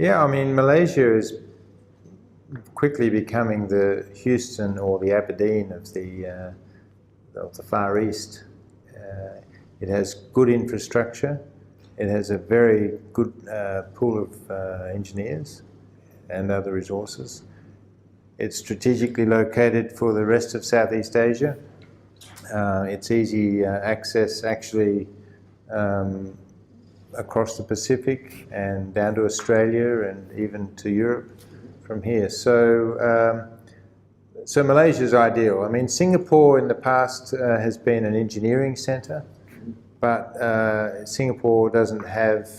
Yeah, I mean, Malaysia is quickly becoming the Houston or the Aberdeen of the Far East. It has good infrastructure. It has a very good pool of engineers and other resources. It's strategically located for the rest of Southeast Asia. It's easy access actually across the Pacific and down to Australia and even to Europe from here. So Malaysia is ideal. I mean, Singapore in the past has been an engineering centre, but Singapore doesn't have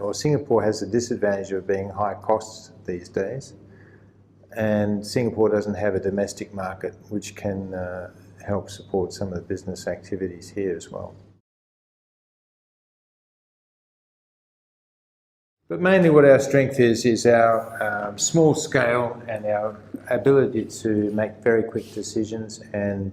or Singapore has the disadvantage of being high costs these days, and Singapore doesn't have a domestic market which can help support some of the business activities here as well. But mainly what our strength is our small scale and our ability to make very quick decisions, and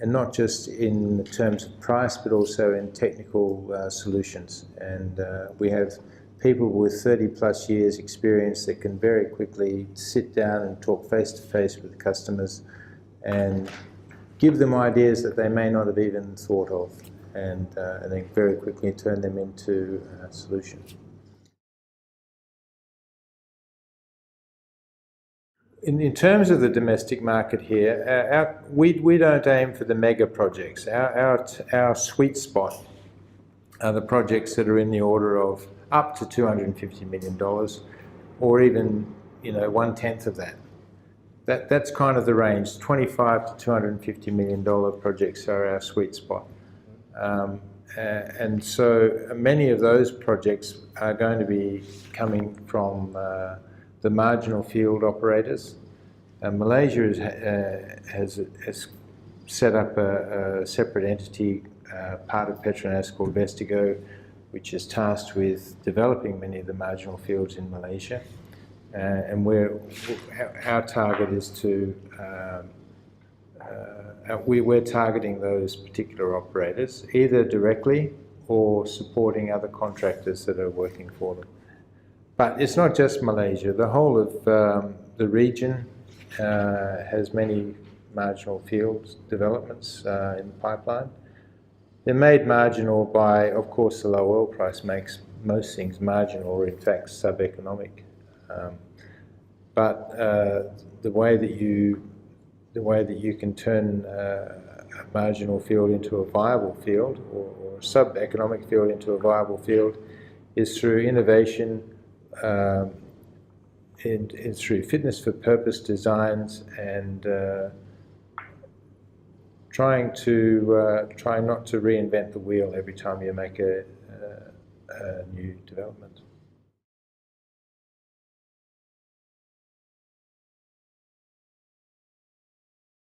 not just in terms of price but also in technical solutions. And we have people with 30 plus years experience that can very quickly sit down and talk face to face with customers and give them ideas that they may not have even thought of, and then very quickly turn them into solutions. In terms of the domestic market here, we don't aim for the mega projects. Our sweet spot are the projects that are in the order of up to $250 million, or even 1/10 of that. That's kind of the range. $25 to $250 million projects are our sweet spot. And so many of those projects are going to be coming from the marginal field operators. Malaysia has set up a separate entity, part of Petronas, called Vestigo, which is tasked with developing many of the marginal fields in Malaysia. And our target is to, we're targeting those particular operators, either directly or supporting other contractors that are working for them. But it's not just Malaysia. The whole of the region has many marginal fields developments in the pipeline. They're made marginal by, of course, the low oil price makes most things marginal, or in fact sub-economic. But the way that you can turn a marginal field into a viable field, or a sub-economic field into a viable field, is through innovation, and through fitness for purpose designs, and trying not to reinvent the wheel every time you make a new development.